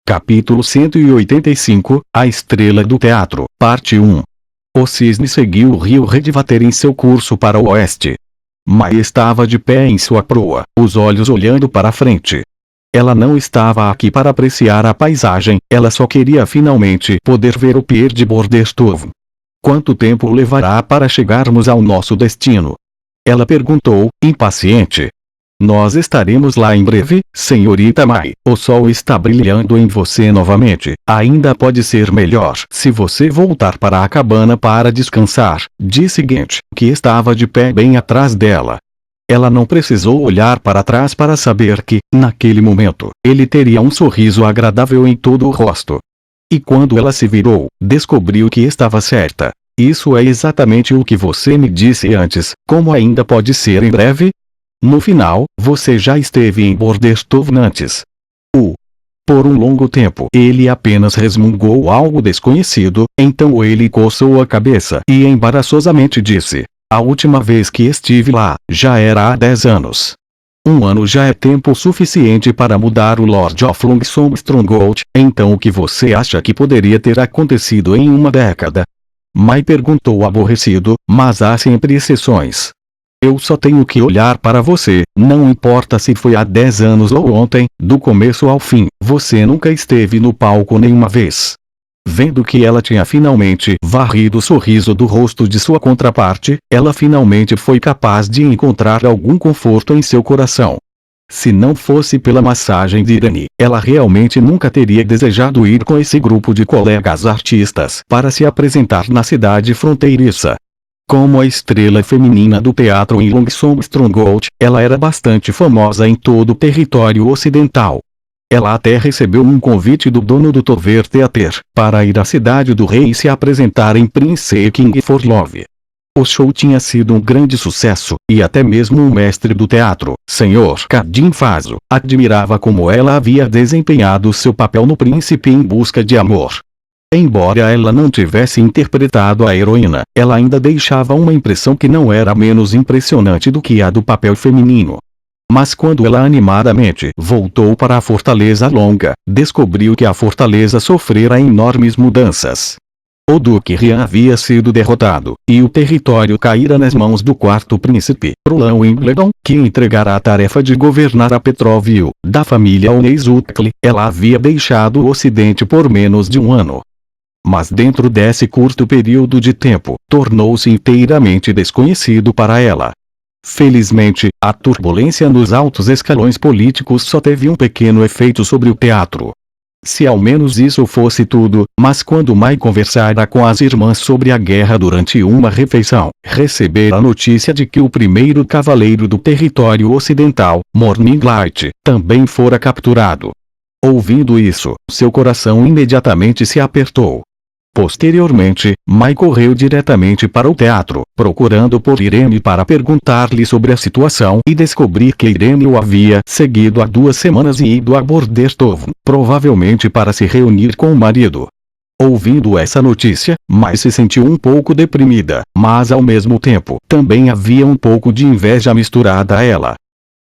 Capítulo 185, A Estrela do Teatro, Parte 1. O cisne seguiu o rio Redvater em seu curso para o oeste. Mai estava de pé em sua proa, os olhos olhando para a frente. Ela não estava aqui para apreciar a paisagem, ela só queria finalmente poder ver o pier de Bordestov. Quanto tempo levará para chegarmos ao nosso destino? Ela perguntou, impaciente. Nós estaremos lá em breve, senhorita Mai. O sol está brilhando em você novamente. Ainda pode ser melhor se você voltar para a cabana para descansar, disse Gent, que estava de pé bem atrás dela. Ela não precisou olhar para trás para saber que, naquele momento, ele teria um sorriso agradável em todo o rosto. E quando ela se virou, descobriu que estava certa. Isso é exatamente o que você me disse antes. Como ainda pode ser em breve? No final, você já esteve em Bordestov antes. Por um longo tempo ele apenas resmungou algo desconhecido, então ele coçou a cabeça e embaraçosamente disse: a última vez que estive lá, já era há 10 anos. Um ano já é tempo suficiente para mudar o Lord of Longsom Stronghold, então o que você acha que poderia ter acontecido em uma década? Mai perguntou aborrecido, mas há sempre exceções. Eu só tenho que olhar para você, não importa se foi há 10 anos ou ontem, do começo ao fim, você nunca esteve no palco nenhuma vez. Vendo que ela tinha finalmente varrido o sorriso do rosto de sua contraparte, ela finalmente foi capaz de encontrar algum conforto em seu coração. Se não fosse pela massagem de Irene, ela realmente nunca teria desejado ir com esse grupo de colegas artistas para se apresentar na cidade fronteiriça. Como a estrela feminina do teatro em Longsom Stronghold, ela era bastante famosa em todo o território ocidental. Ela até recebeu um convite do dono do Tover Theater, para ir à cidade do rei e se apresentar em Prince King for Love. O show tinha sido um grande sucesso, e até mesmo o mestre do teatro, Sr. Kadim Fazo, admirava como ela havia desempenhado seu papel no Príncipe em Busca de Amor. Embora ela não tivesse interpretado a heroína, ela ainda deixava uma impressão que não era menos impressionante do que a do papel feminino. Mas quando ela animadamente voltou para a Fortaleza Longa, descobriu que a fortaleza sofrera enormes mudanças. O Duque Rian havia sido derrotado, e o território caíra nas mãos do quarto príncipe, Roland Wimbledon, que entregara a tarefa de governar a Petroville, da família Onezukli. Ela havia deixado o ocidente por menos de um ano. Mas dentro desse curto período de tempo, tornou-se inteiramente desconhecido para ela. Felizmente, a turbulência nos altos escalões políticos só teve um pequeno efeito sobre o teatro. Se ao menos isso fosse tudo, mas quando Mai conversara com as irmãs sobre a guerra durante uma refeição, recebera a notícia de que o primeiro cavaleiro do território ocidental, Morninglight, também fora capturado. Ouvindo isso, seu coração imediatamente se apertou. Posteriormente, Mai correu diretamente para o teatro, procurando por Irene para perguntar-lhe sobre a situação e descobrir que Irene o havia seguido há 2 semanas e ido a Bordestov, provavelmente para se reunir com o marido. Ouvindo essa notícia, Mai se sentiu um pouco deprimida, mas ao mesmo tempo, também havia um pouco de inveja misturada a ela.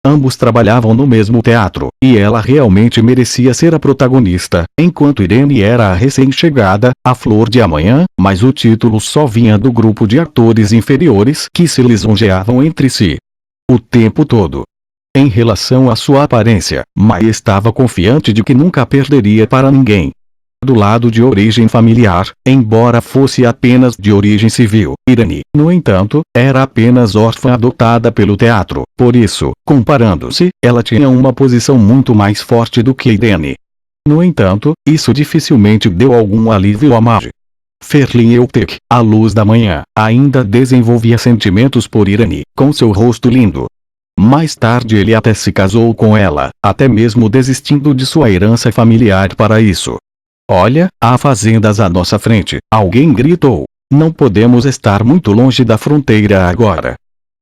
Ambos trabalhavam no mesmo teatro, e ela realmente merecia ser a protagonista, enquanto Irene era a recém-chegada, a flor de amanhã, mas o título só vinha do grupo de atores inferiores que se lisonjeavam entre si o tempo todo. Em relação à sua aparência, Mai estava confiante de que nunca perderia para ninguém. Do lado de origem familiar, embora fosse apenas de origem civil, Irene, no entanto, era apenas órfã adotada pelo teatro, por isso, comparando-se, ela tinha uma posição muito mais forte do que Irene. No entanto, isso dificilmente deu algum alívio a Mai. Ferlin Eutek, à luz da manhã, ainda desenvolvia sentimentos por Irene, com seu rosto lindo. Mais tarde ele até se casou com ela, até mesmo desistindo de sua herança familiar para isso. Olha, há fazendas à nossa frente, alguém gritou. Não podemos estar muito longe da fronteira agora.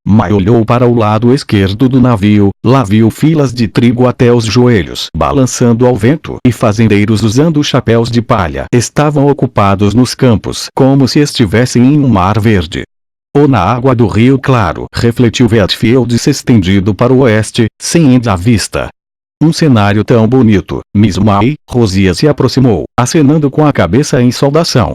Mai olhou para o lado esquerdo do navio, lá viu filas de trigo até os joelhos balançando ao vento e fazendeiros usando chapéus de palha estavam ocupados nos campos como se estivessem em um mar verde. Ou na água do rio claro, refletiu Wheatfield se estendido para o oeste, sem ainda a vista. Um cenário tão bonito, Miss Mai. Rosia se aproximou, acenando com a cabeça em saudação.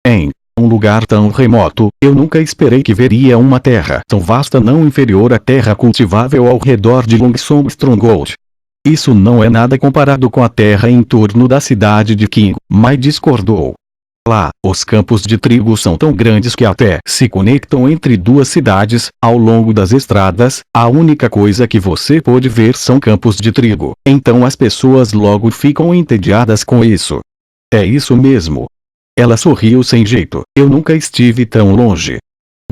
Em um lugar tão remoto, eu nunca esperei que veria uma terra tão vasta, não inferior à terra cultivável ao redor de Longsong Stronghold. Isso não é nada comparado com a terra em torno da cidade de King. Mai discordou. Lá, os campos de trigo são tão grandes que até se conectam entre duas cidades. Ao longo das estradas, a única coisa que você pode ver são campos de trigo. Então as pessoas logo ficam entediadas com isso. É isso mesmo. Ela sorriu sem jeito. Eu nunca estive tão longe.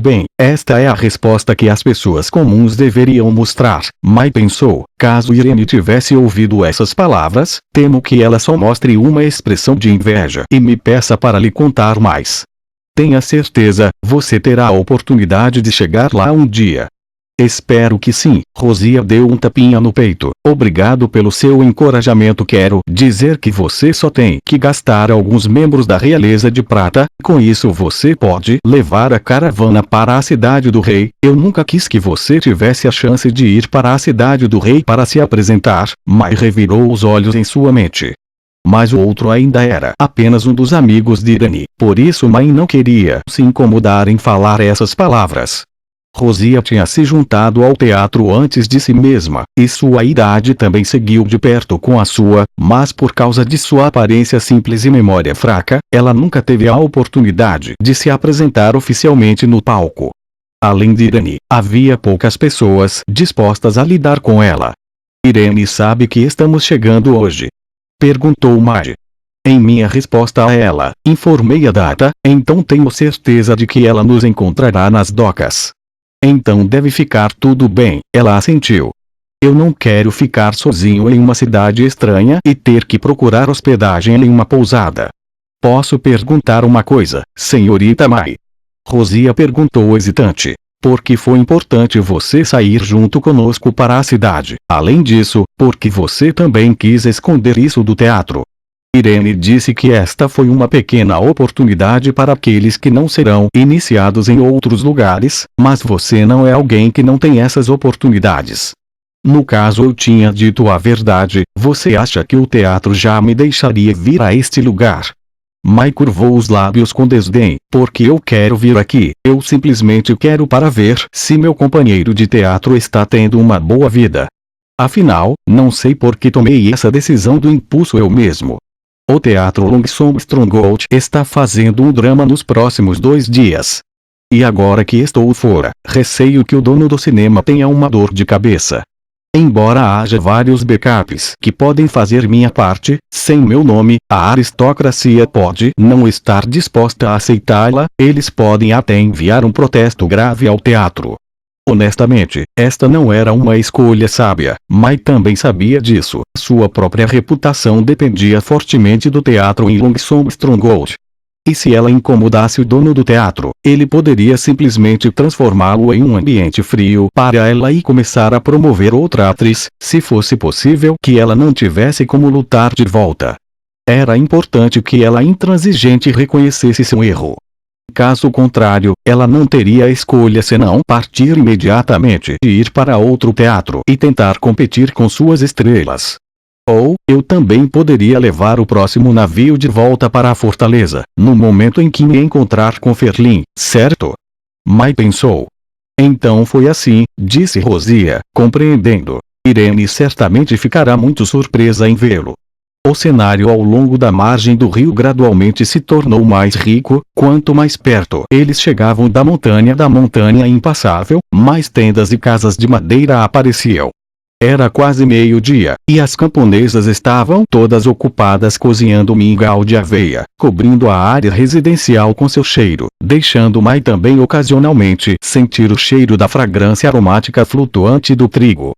Bem, esta é a resposta que as pessoas comuns deveriam mostrar. Mai pensou, caso Irene tivesse ouvido essas palavras, temo que ela só mostre uma expressão de inveja e me peça para lhe contar mais. Tenha certeza, você terá a oportunidade de chegar lá um dia. Espero que sim. Rosia deu um tapinha no peito. Obrigado pelo seu encorajamento. Quero dizer que você só tem que gastar alguns membros da realeza de prata. Com isso você pode levar a caravana para a cidade do rei. Eu nunca quis que você tivesse a chance de ir para a cidade do rei para se apresentar. Mai revirou os olhos em sua mente. Mas o outro ainda era apenas um dos amigos de Irene. Por isso Mai não queria se incomodar em falar essas palavras. Rosia tinha se juntado ao teatro antes de si mesma, e sua idade também seguiu de perto com a sua, mas por causa de sua aparência simples e memória fraca, ela nunca teve a oportunidade de se apresentar oficialmente no palco. Além de Irene, havia poucas pessoas dispostas a lidar com ela. Irene sabe que estamos chegando hoje? Perguntou Mai. Em minha resposta a ela, informei a data, então tenho certeza de que ela nos encontrará nas docas. Então deve ficar tudo bem, ela assentiu. Eu não quero ficar sozinho em uma cidade estranha e ter que procurar hospedagem em uma pousada. Posso perguntar uma coisa, senhorita Mai? Rosia perguntou hesitante. Por que foi importante você sair junto conosco para a cidade? Além disso, por que você também quis esconder isso do teatro? Irene disse que esta foi uma pequena oportunidade para aqueles que não serão iniciados em outros lugares, mas você não é alguém que não tem essas oportunidades. No caso eu tinha dito a verdade, você acha que o teatro já me deixaria vir a este lugar? Mai curvou os lábios com desdém, porque eu quero vir aqui, eu simplesmente quero para ver se meu companheiro de teatro está tendo uma boa vida. Afinal, não sei por que tomei essa decisão do impulso eu mesmo. O teatro Longsong Stronghold está fazendo um drama nos próximos 2 dias. E agora que estou fora, receio que o dono do cinema tenha uma dor de cabeça. Embora haja vários backups que podem fazer minha parte, sem meu nome, a aristocracia pode não estar disposta a aceitá-la, eles podem até enviar um protesto grave ao teatro. Honestamente, esta não era uma escolha sábia, Mai também sabia disso. Sua própria reputação dependia fortemente do teatro em Longsong Stronghold. E se ela incomodasse o dono do teatro, ele poderia simplesmente transformá-lo em um ambiente frio para ela e começar a promover outra atriz, se fosse possível que ela não tivesse como lutar de volta. Era importante que ela intransigente reconhecesse seu erro. Caso contrário, ela não teria escolha senão partir imediatamente e ir para outro teatro e tentar competir com suas estrelas. Ou, eu também poderia levar o próximo navio de volta para a fortaleza, no momento em que me encontrar com Ferlin, certo? Mai pensou. Então foi assim, disse Rosia, compreendendo. Irene certamente ficará muito surpresa em vê-lo. O cenário ao longo da margem do rio gradualmente se tornou mais rico, quanto mais perto eles chegavam da montanha impassável, mais tendas e casas de madeira apareciam. Era quase meio-dia, e as camponesas estavam todas ocupadas cozinhando mingau de aveia, cobrindo a área residencial com seu cheiro, deixando Mai também ocasionalmente sentir o cheiro da fragrância aromática flutuante do trigo.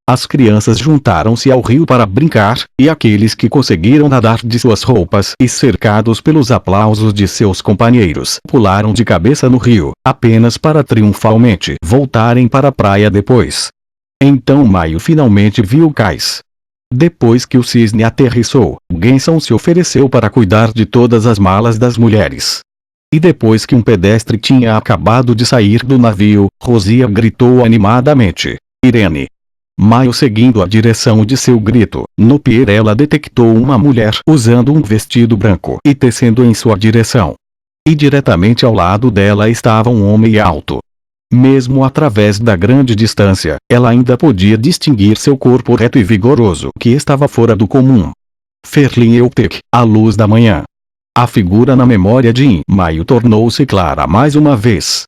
As crianças juntaram-se ao rio para brincar, e aqueles que conseguiram nadar de suas roupas e cercados pelos aplausos de seus companheiros pularam de cabeça no rio, apenas para triunfalmente voltarem para a praia depois. Então Maio finalmente viu o cais. Depois que o cisne aterrissou, Genson se ofereceu para cuidar de todas as malas das mulheres. E depois que um pedestre tinha acabado de sair do navio, Rosia gritou animadamente: Irene! Maio, seguindo a direção de seu grito, no pier ela detectou uma mulher usando um vestido branco e tecendo em sua direção. E diretamente ao lado dela estava um homem alto. Mesmo através da grande distância, ela ainda podia distinguir seu corpo reto e vigoroso que estava fora do comum. Ferlin Euptech, à luz da manhã. A figura na memória de Maio tornou-se clara mais uma vez.